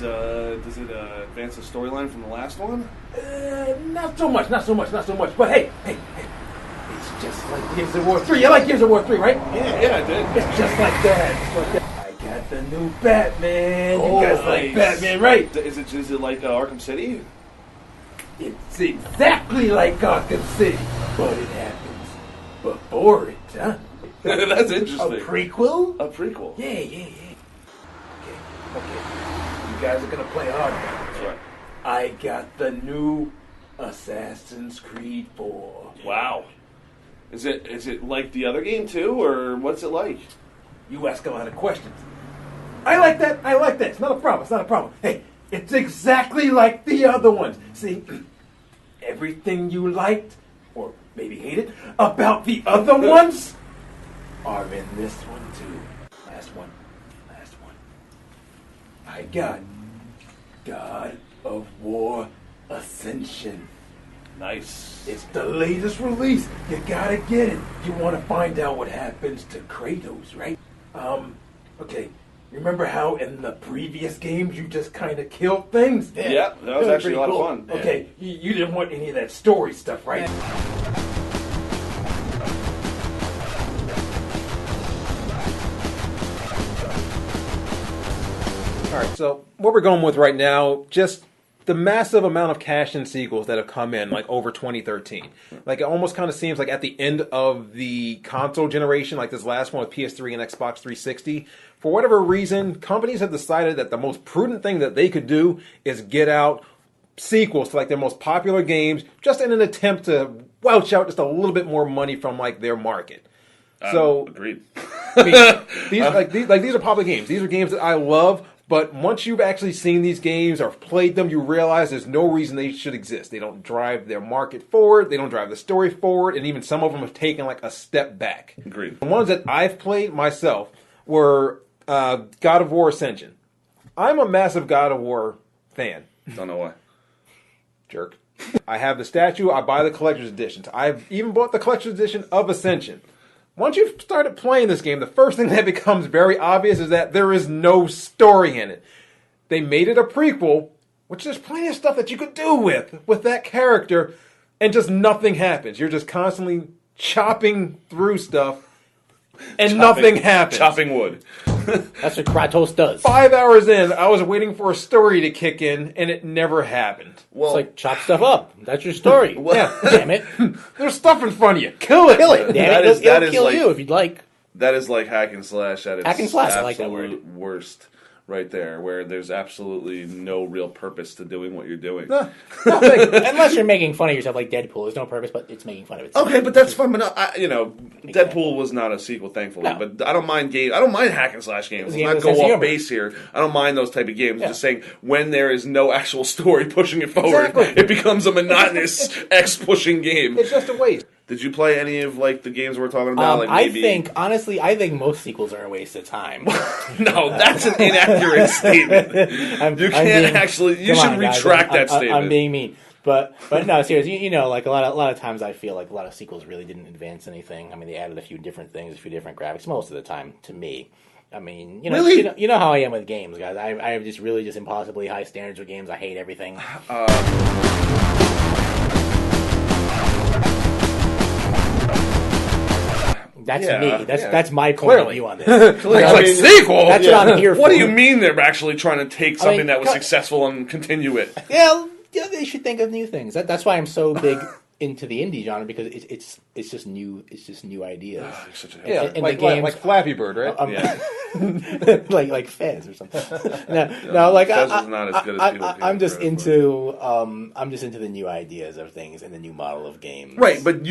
Does it advance the storyline from the last one? Not so much. But hey, it's just like Gears of War 3. You like Gears of War 3, right? Yeah, I did. It's just like that. I got the new Batman. You guys like Batman, right? Is it like Arkham City? It's exactly like Arkham City, but it happens before it, huh? That's interesting. A prequel? A prequel. Yeah. Okay. You guys are gonna play hard. That's right. I got the new Assassin's Creed 4. Wow. Is it like the other game too, or what's it like? You ask a lot of questions. I like that. It's not a problem. Hey, it's exactly like the other ones. See, everything you liked, or maybe hated, about the other ones are in this one too. Last one. I got God of War Ascension. Nice. It's the latest release. You gotta get it. You want to find out what happens to Kratos, right? Okay. Remember how in the previous games you just kind of killed things? Yeah, that was actually a lot cool. of fun. Okay, you didn't want any of that story stuff, right? All right, so what we're going with right now, just the massive amount of cash-in sequels that have come in, like, over 2013. Like, it almost kind of seems like at the end of the console generation, like this last one with PS3 and Xbox 360, for whatever reason, companies have decided that the most prudent thing that they could do is get out sequels to, like, their most popular games, just in an attempt to welch out just a little bit more money from, like, their market. So, agreed. I mean, these are popular games. These are games that I love. But once you've actually seen these games or played them, you realize there's no reason they should exist. They don't drive their market forward. They don't drive the story forward. And even some of them have taken like a step back. Agreed. The ones that I've played myself were God of War Ascension. I'm a massive God of War fan. Don't know why. Jerk. I have the statue. I buy the collector's editions. I've even bought the collector's edition of Ascension. Once you've started playing this game, the first thing that becomes very obvious is that there is no story in it. They made it a prequel, which there's plenty of stuff that you could do with that character, and just nothing happens. You're just constantly chopping through stuff, and nothing happens. Chopping wood. That's what Kratos does. 5 hours in, I was waiting for a story to kick in, and it never happened. It's like chop stuff up. That's your story. Yeah. Damn it. There's stuff in front of you. Kill it. Kill it. Damn it. It'll kill like, you if you'd like. That is like hack and slash at its Hack and slash, I like that absolute word. worst. Right there, where there's absolutely no real purpose to doing what you're doing. Nothing. Unless you're making fun of yourself like Deadpool. There's no purpose, but it's making fun of itself. Okay, but that's fun. But Deadpool was not a sequel, thankfully. No. But I don't mind hack and slash games. It's a Let's game not with a sense go of off humor. base here. I don't mind those type of games. Yeah. I'm just saying when there is no actual story pushing it forward, Exactly. it becomes a monotonous X pushing game. It's just a waste. Did you play any of like the games we're talking about? I think most sequels are a waste of time. No, that's an inaccurate statement. You should retract that statement. I'm being mean. But no, seriously, you know, like a lot of times I feel like a lot of sequels really didn't advance anything. I mean, they added a few different things, a few different graphics, most of the time, to me. I mean, you know, Really? you know how I am with games, guys. I have just impossibly high standards with games. I hate everything. That's me. That's my point of view on this. Sequel. That's what I'm here for. What do you mean they're actually trying to take something that was successful and continue it? Yeah, they should think of new things. That's why I'm so big into the indie genre, because it's just new ideas. Like Flappy Bird, right? Yeah. like Fez or something. No, like Fez is not as good as people give I'm it just credit into the new ideas of things and the new model of games. Right, but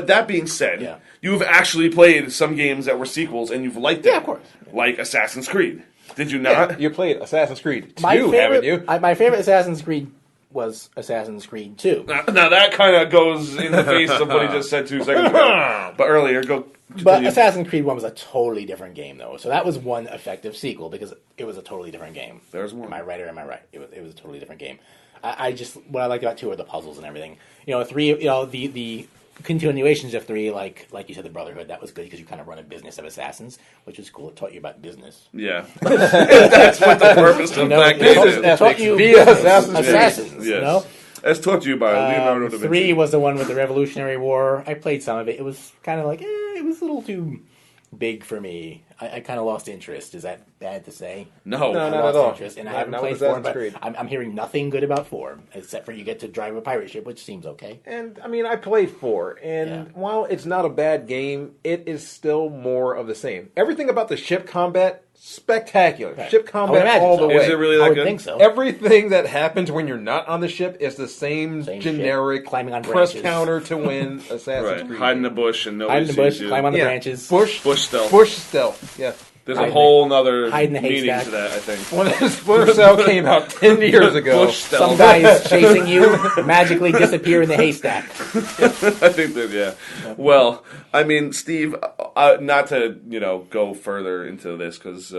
that being said, you've actually played some games that were sequels and you've liked them. Yeah, of course. Like Assassin's Creed. Did you not? Yeah, you played Assassin's Creed 2, haven't you? My favorite Assassin's Creed was Assassin's Creed 2. Now that kind of goes in the face of what he just said 2 seconds ago. But earlier, go. But Assassin's Creed 1 was a totally different game, though. So that was one effective sequel, because it was a totally different game. There's one. Am I right or am I right? It was a totally different game. What I liked about 2 are the puzzles and everything. You know, 3, you know, the continuations of 3, like you said, the Brotherhood, that was good because you kind of run a business of assassins, which is cool. It taught you about business. Yeah. That's what the purpose of that game is. It taught you assassins, yes. You know? As taught to you by Leonardo da Vinci. 3 was the one with the Revolutionary War. I played some of it. It was kind of like, it was a little too big for me. I kind of lost interest. Is that bad to say? No, not at all. Interest, and I haven't played 4, but I'm hearing nothing good about 4, except for you get to drive a pirate ship, which seems okay. And, I mean, I played 4, and while it's not a bad game, it is still more of the same. Everything about the ship combat, spectacular. Right. Ship combat all the way. Is it really that I would good? think so. Everything that happens when you're not on the ship is the same generic ship, climbing on press branches. counter to win Assassin's Creed. Hide in the bush and nobody Hide in the bush, sees you. climb on the branches. Bush stealth. Bush stealth, yeah. There's a whole nother hide in the meaning haystack. to that, I think. When Splinter Cell came out 10 years ago, Bush stealth. Some guys chasing you magically disappear in the haystack. I think that, yeah. Well, I mean, Steve, not to, go further into this because,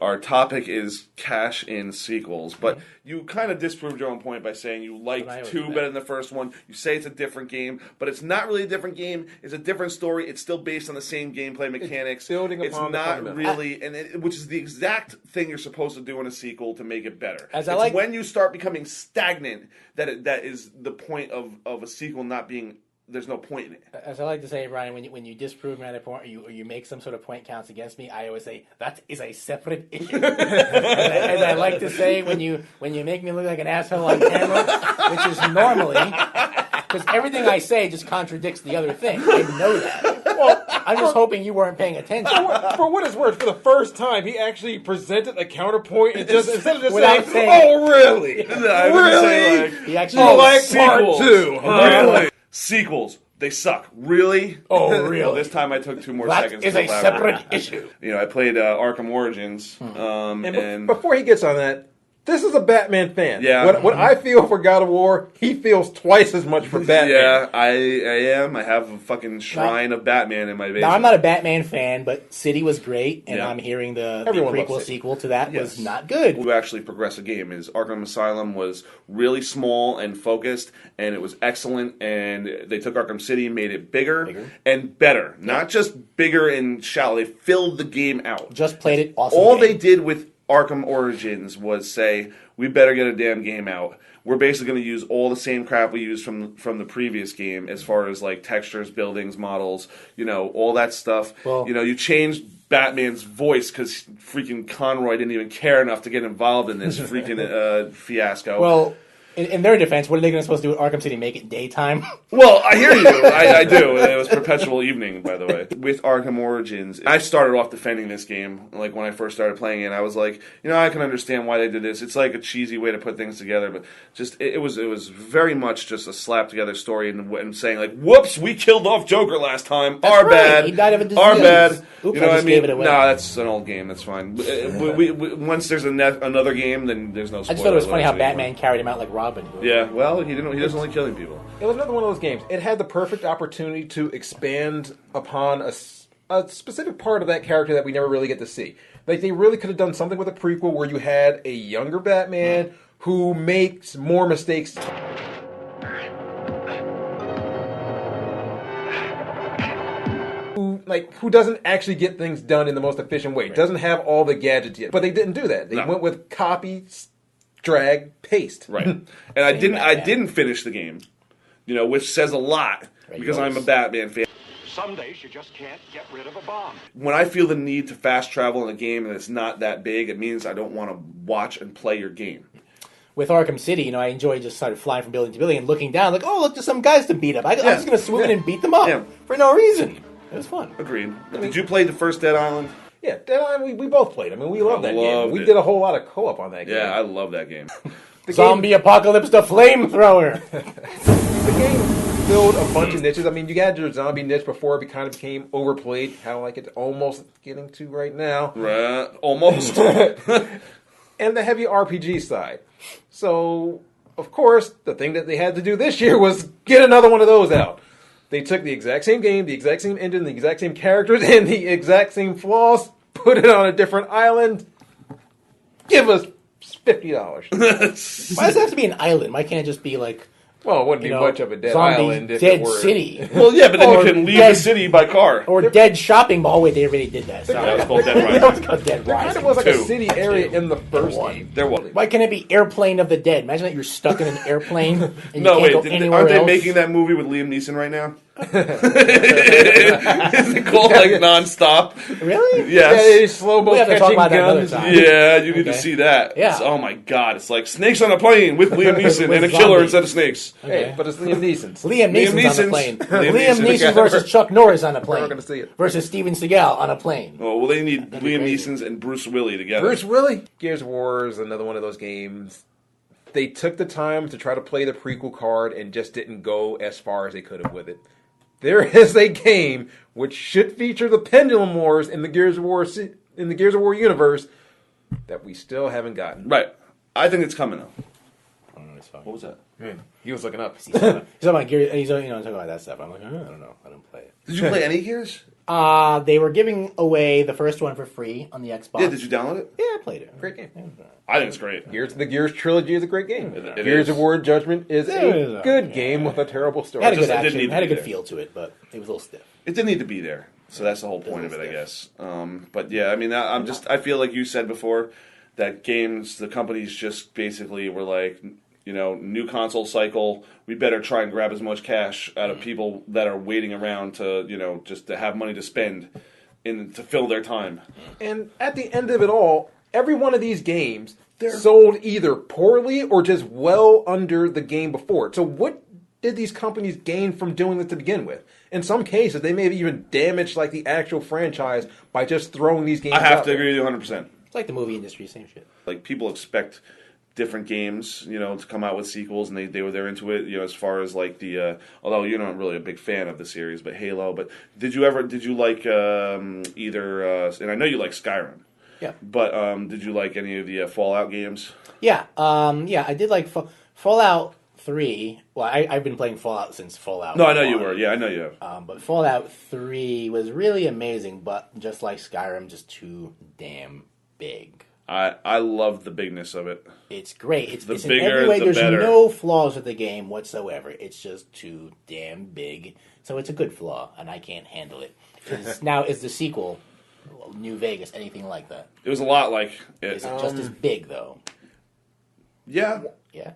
our topic is cash-in sequels, but you kind of disproved your own point by saying you liked 2 better than the first one. You say it's a different game, but it's not really a different game. It's a different story. It's still based on the same gameplay mechanics. It's building upon not the really, which is the exact thing you're supposed to do in a sequel to make it better. It's when you start becoming stagnant that is the point of a sequel not being. There's no point in it. As I like to say, Brian, when you disprove my point or you make some sort of point counts against me, I always say that is a separate issue. As I like to say, when you make me look like an asshole on camera, which is normally because everything I say just contradicts the other thing. I know that. Well, I'm just hoping you weren't paying attention. For what it's worth, for the first time, he actually presented a counterpoint and just instead of just Without saying, saying, "Oh, really? I would say, he actually part 2? Really? Sequels. They suck. Really? Oh, really? Well, this time I took 2 more That seconds is to a elaborate. separate issue. I played Arkham Origins. And before he gets on that, this is a Batman fan. Yeah. What I feel for God of War, he feels twice as much for Batman. Yeah, I am. I have a fucking shrine of Batman in my basement. Now, I'm not a Batman fan, but City was great, and Yeah. I'm hearing the Everyone loves prequel City. sequel to that Yes. was not good. Who actually progressed the game is Arkham Asylum was really small and focused, and it was excellent. And they took Arkham City and made it bigger and better, not just bigger and shallow. They filled the game out. Just played it awesome. All they did with Arkham Origins was say, we better get a damn game out. We're basically going to use all the same crap we used from the previous game as far as like textures, buildings, models, all that stuff. Well, you changed Batman's voice because freaking Conroy didn't even care enough to get involved in this freaking fiasco. Well, in their defense, what are they going to supposed to do with Arkham City? Make it daytime? Well, I hear you. I do. It was perpetual evening, by the way. With Arkham Origins, I started off defending this game. Like, when I first started playing it, I was like, I can understand why they did this. It's like a cheesy way to put things together, but just, it was very much just a slap-together story and saying, like, whoops, we killed off Joker last time. That's Our right. bad. He died of a disease. Our bad. Oops, You know I what I just mean? gave it away. No, that's an old game. That's fine. Once there's another game, then there's no spoiler. I just thought it was funny how alerts anymore. Batman carried him out like Robin. Yeah, well, he doesn't like killing people. It was another one of those games. It had the perfect opportunity to expand upon a specific part of that character that we never really get to see. Like, they really could have done something with a prequel where you had a younger Batman who makes more mistakes. Who doesn't actually get things done in the most efficient way. Doesn't have all the gadgets yet. But they didn't do that. They went with copy, drag, paste. Right. And I didn't finish the game, which says a lot because I'm a Batman fan. Some days you just can't get rid of a bomb. When I feel the need to fast travel in a game and it's not that big, it means I don't want to watch and play your game. With Arkham City, I enjoy just sort of flying from building to building and looking down, like, oh, look, there's some guys to beat up. I'm just going to swoop in and beat them up for no reason. It was fun. Agreed. Did you play the first Dead Island? Yeah, Dead Island, we both played. I mean, we love that game. loved We it. did a whole lot of co-op on that game. Yeah, I love that game. Zombie Apocalypse the Flamethrower. The game filled a bunch of niches. I mean, you had your zombie niche before it kind of became overplayed, kind of like it's almost getting to right now. Right. Almost. And the heavy RPG side. So, of course, the thing that they had to do this year was get another one of those out. They took the exact same game, the exact same engine, the exact same characters, and the exact same flaws, put it on a different island. Give us $50. Why does it have to be an island? Why can't it just be like Well, it wouldn't be you know, much of a dead zombie island if dead it were. city. Well, yeah, but then Or you can leave dead- the city by car. Or dead shopping mall. Oh, wait, they already did that. Sorry. That was called Dead That was Rising. called Dead There kind Rising. of was like a Two. city area in the first one. game. There was. Why can't it be Airplane of the Dead? Imagine that you're stuck in an airplane and you No, can't wait, go anywhere aren't they else. making that movie with Liam Neeson right now? Is it called like nonstop? Really? Yeah, Yes. they slow-mo We have to talk catching about that another guns. time. Yeah, you need to Okay. see that. Yeah. It's- oh my god, it's like snakes on a plane with Liam Neeson With and a killer zombies. instead of snakes. Hey, but it's Liam Neeson's. Liam Neeson's on the Neeson's- plane. Liam Liam Neeson. Neeson versus Chuck Norris on a plane. Never gonna see it. Versus Steven Seagal on a plane. Oh well, they need be Liam crazy. Neeson's and Bruce Willis together. Bruce Willis. Gears of War is another one of those games. They took the time to try to play the prequel card and just didn't go as far as they could have with it. There is a game which should feature the Pendulum Wars in the Gears of War universe that we still haven't gotten. Right. I think it's coming though. I don't know, it's fine. What was that? He was looking up. He's talking about Gears, he's talking about that stuff. I'm like, I don't know. I don't play it. Did you play any Gears? They were giving away the first one for free on the Xbox. Yeah, did you download it? Yeah, I played it. Great game. I think it's great. The Gears trilogy is a great game. It Gears is. of War Judgment is It a is, good yeah. game with a terrible story. It had a good Just- it didn't action. need It to had a be good there. feel to it, but it was a little stiff. It didn't need to be there, so that's the whole point of it, I guess. But yeah, I mean, I feel like you said before that the companies just basically were like, new console cycle. We better try and grab as much cash out of people that are waiting around to, just to have money to spend to fill their time. And at the end of it all, every one of these games sold either poorly or just well under the game before it. So what did these companies gain from doing it to begin with? In some cases, they may have even damaged like the actual franchise by just throwing these games I have out to there. agree with you 100%. It's like the movie industry, same shit. Like people expect different games, to come out with sequels, and they're into it. As far as like the although you're not really a big fan of the series, but Halo. But did you like either? And I know you like Skyrim. Yeah. But did you like any of the Fallout games? Yeah, I did like Fallout 3. Well, I've been playing Fallout since Fallout. No, I know you 1. were. Yeah, I know you have. But Fallout 3 was really amazing, but just like Skyrim, just too damn big. I love the bigness of it. It's great. It's in bigger, every way. the There's better. no flaws with the game whatsoever. It's just too damn big. So it's a good flaw, and I can't handle it. Now, is the sequel, New Vegas, anything like that? It was a lot like it. Is it just as big, though? Yeah. Yeah.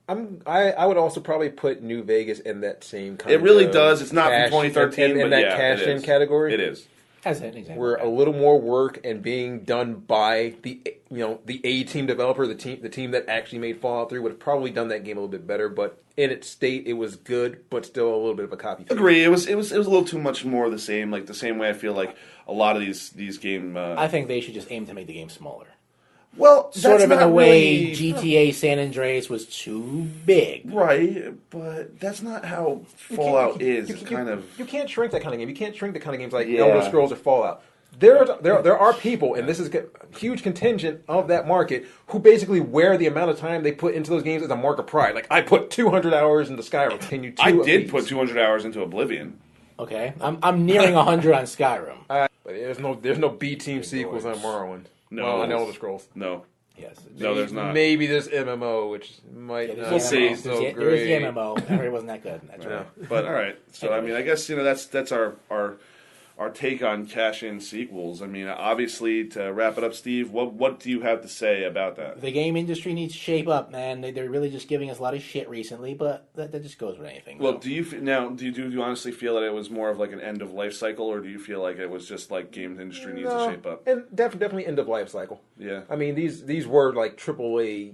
I would also probably put New Vegas in that same kind It really of does. It's not from cash- 2013, in but that yeah, cash it in is. category. It is. As an example. Where a little more work and being done by the A team developer, the team that actually made Fallout 3 would have probably done that game a little bit better. But in its state, it was good, but still a little bit of a copy. Agree. It was a little too much more of the same. Like the same way I feel like a lot of these game. I think they should just aim to make the game smaller. Well, Sort of in a way, really, GTA San Andreas was too big. right, but that's not how Fallout is. It's kind of You can't shrink that kind of game. You can't shrink the kind of games like Yeah. Elder Scrolls or Fallout. There are people, and this is a huge contingent of that market, who basically wear the amount of time they put into those games as a mark of pride. Like, I put 200 hours into Skyrim. Can you? I did put 200 hours into Oblivion. Okay, I'm nearing 100 on Skyrim. But there's no B team sequels on Morrowind. No. Well, on Elder Scrolls. No, Yes. no, there's not. Maybe this MMO, which might Yeah, not We'll be see. so There is great. the MMO. It wasn't that good. That's right. But all right. So I mean, I guess that's our take on cash-in sequels. I mean, obviously, to wrap it up, Steve, what do you have to say about that? The game industry needs to shape up, man. They're really just giving us a lot of shit recently, but that just goes with anything. Well, though. do you honestly feel that it was more of like an end of life cycle, or do you feel like it was just like games industry needs to shape up? And definitely end of life cycle. Yeah. I mean, these were like AAA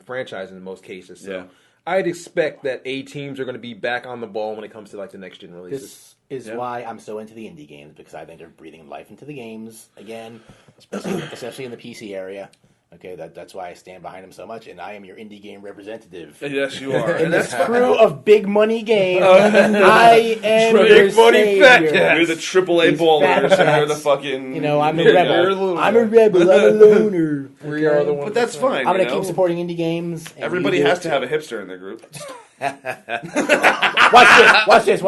franchises in most cases. So Yeah. I'd expect that A teams are going to be back on the ball when it comes to like the next gen releases. This is Yeah. why I'm so into the indie games, because I think they're breathing life into the games again, especially in the PC area. Okay, that's why I stand behind them so much, and I am your indie game representative. Yes, you are, In and this that's crew of big money games, I am Big your money fat savior. cats. You're the AAA These ballers, fat and you're cats. the fucking. You know, I'm a you're rebel. the- I'm a rebel. I'm a loner. We are the ones. But that's fine. I'm you going to know? keep supporting indie games. and Everybody you do has it to too. have a hipster in their group. Watch this.